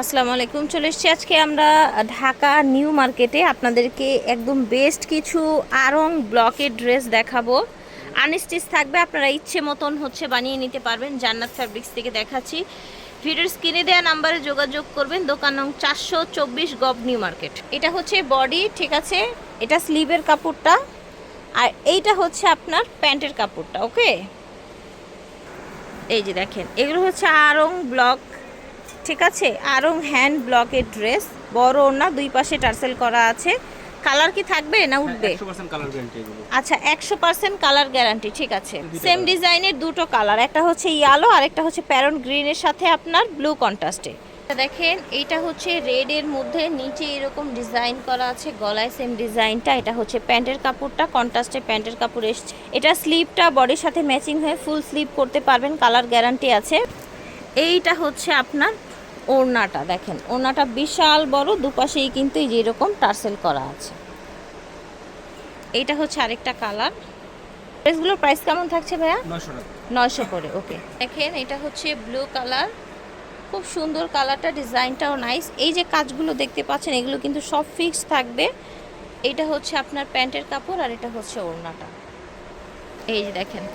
আসসালামু আলাইকুম। চলে এসেছি আজকে আমরা ঢাকা নিউ মার্কেটে আপনাদেরকে একদম বেস্ট কিছু আড়ং ব্লকের ড্রেস দেখাবো। আনস্টিচ থাকবে, আপনারা ইচ্ছে মতন বানিয়ে নিতে পারবেন। জান্নাত ফ্যাব্রিক্স থেকে দেখাচ্ছি। ভিডিওর স্ক্রিনে দেওয়া নাম্বারে যোগাযোগ করবেন। দোকান নং 424 গভ নিউ মার্কেট। এটা হচ্ছে বডি, ঠিক আছে, এটা স্লিভের কাপড়টা, আর এইটা হচ্ছে আপনার প্যান্টের কাপড়টা। ওকে, এই যে দেখেন, এগুলো হচ্ছে আড়ং ব্লক, ঠিক আছে, আরং হ্যান্ড ব্লকের ড্রেস, বড় না, দুই পাশে টার্সেল করা আছে। কালার কি থাকবে না উঠবে? 100% কালার গ্যারান্টি এগুলো। আচ্ছা, 100% কালার গ্যারান্টি, ঠিক আছে। সেম ডিজাইনের দুটো কালার, একটা হচ্ছে ইয়েলো আর একটা হচ্ছে প্যারন গ্রিনের সাথে আপনার ব্লু কন্ট্রাস্টে। দেখেন, এইটা হচ্ছে রেড এর মধ্যে, নিচে এরকম ডিজাইন করা আছে, গলায় সেম ডিজাইনটা। এটা হচ্ছে প্যান্টের কাপড়টা, কন্ট্রাস্টে প্যান্টের কাপড় এসছে। এটা স্লিভটা বডির সাথে ম্যাচিং হয়ে ফুল স্লিভ করতে পারবেন, কালার গ্যারান্টি আছে। এইটা হচ্ছে আপনার ওড়নাটা, দেখেন ওড়নাটা বিশাল বড়, দুপাশেই কিন্তু এই যে এরকম টার্সেল করা আছে। এইটা হচ্ছে আরেকটা কালার। ড্রেসগুলোর প্রাইস কেমন থাকছে ভাইয়া? 900 টাকা। 900 করে। ওকে, দেখেন এটা হচ্ছে ব্লু কালার, খুব সুন্দর কালারটা, ডিজাইনটাও নাইস। এই যে কাজগুলো দেখতে পাচ্ছেন, এগুলো কিন্তু সব ফিক্স থাকবে। এটা হচ্ছে আপনার প্যান্টের কাপড় আর এটা হচ্ছে ওড়নাটা। এই যে দেখেন,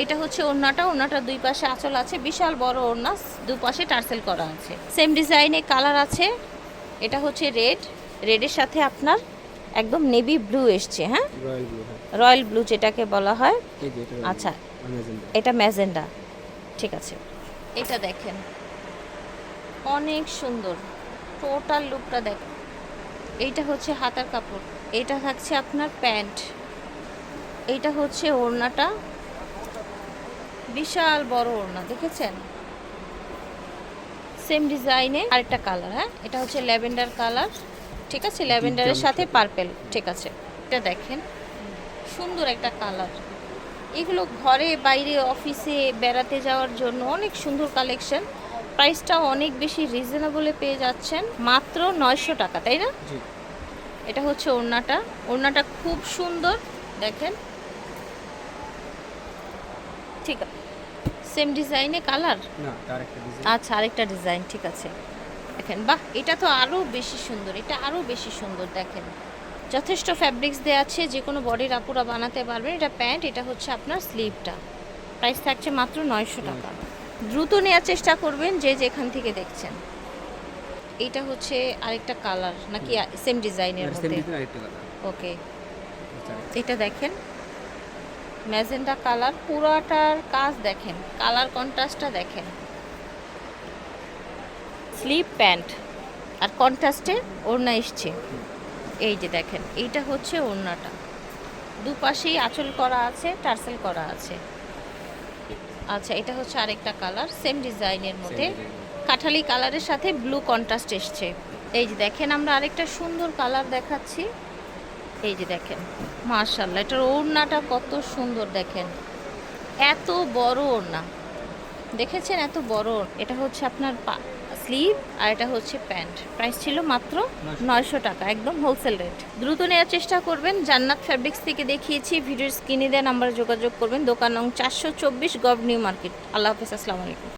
এটা হচ্ছে ওড়নাটা, ওড়নাটা দুই পাশে আঁচল আছে, বিশাল বড় ওড়না, দুপাশে টার্সেল করা আছে। সেম ডিজাইনে কালার আছে। এটা হচ্ছে রেড, রেডের সাথে আপনার একদম নেভি ব্লু এসছে, হ্যাঁ, রয়্যাল ব্লু। হ্যাঁ, রয়্যাল ব্লু যেটাকে বলা হয়। এই যে এটা আচ্ছা, ম্যাজেন্ডা। এটা ম্যাজেন্ডা, ঠিক আছে। এটা দেখেন, অনেক সুন্দর, টোটাল লুকটা দেখেন। এইটা হচ্ছে হাতার কাপড়, এটা থাকছে আপনার প্যান্ট, এইটা হচ্ছে ওড়নাটা, বিশাল বড় ওড়না, দেখেছেন। সেম ডিজাইনে আরেকটা কালার, হ্যাঁ, এটা হচ্ছে ল্যাভেন্ডার কালার, ঠিক আছে, ল্যাভেন্ডারের সাথে পার্পেল, ঠিক আছে। এটা দেখেন, সুন্দর একটা কালার। এগুলো ঘরে বাইরে অফিসে বেড়াতে যাওয়ার জন্য অনেক সুন্দর কালেকশন। প্রাইসটাও অনেক বেশি রিজনেবলে পেয়ে যাচ্ছেন, মাত্র 900 টাকা, তাই না? জি। এটা হচ্ছে ওড়নাটা, ওড়নাটা খুব সুন্দর, দেখেন, ঠিক আছে। সেম ডিজাইনে কালার, না, তার একটা ডিজাইন। আচ্ছা, আরেকটা ডিজাইন, ঠিক আছে। দেখেন, বাহ, এটা তো আরও বেশি সুন্দর, এটা আরও বেশি সুন্দর। দেখেন, যথেষ্ট ফ্যাব্রিক্স দেওয়া আছে, যে কোনো বডির আপুরা বানাতে পারবেন। এটা প্যান্ট, এটা হচ্ছে আপনার স্লিভটা। প্রাইস থাকছে মাত্র 900 টাকা। দ্রুত নেওয়ার চেষ্টা করবেন যে যেখান থেকে দেখছেন। এইটা হচ্ছে আরেকটা কালার নাকি সেম ডিজাইনের সেম মধ্যে? ডিজাইন আরেকটা কালার। ওকে, আচ্ছা, এটা দেখেন, ম্যাজেন্ডা কালার, পুরাটার কাজ দেখেন, কালার কন্ট্রাস্টটা দেখেন। স্লিভ প্যান্ট আর কন্ট্রাস্টে ওড়না এসছে। এই যে দেখেন, এইটা হচ্ছে ওড়নাটা, দুপাশেই আঁচল করা আছে, টার্সেল করা আছে। আচ্ছা, এটা হচ্ছে আরেকটা কালার, সেম ডিজাইনের মধ্যে, কাঠালি কালারের সাথে ব্লু কন্ট্রাস্ট এসছে। এই যে দেখেন, আমরা আরেকটা সুন্দর কালার দেখাচ্ছি। এই যে দেখেন, মাশাআল্লাহ, এটার ওড়নাটা কত সুন্দর, দেখেন এত বড় ওড়না, দেখেছেন এত বড়। এটা হচ্ছে আপনার স্লিভ আর এটা হচ্ছে প্যান্ট। প্রাইস ছিল মাত্র 900 টাকা, একদম হোলসেল রেট। দ্রুত নেওয়ার চেষ্টা করবেন। জান্নাত ফ্যাব্রিক্স থেকে দেখিয়েছি, ভিডিওর স্ক্রিনে দেওয়া নাম্বারে যোগাযোগ করবেন। দোকান নং 424 গভ নিউ মার্কেট। আল্লাহ হাফেজ, আসসালামু আলাইকুম।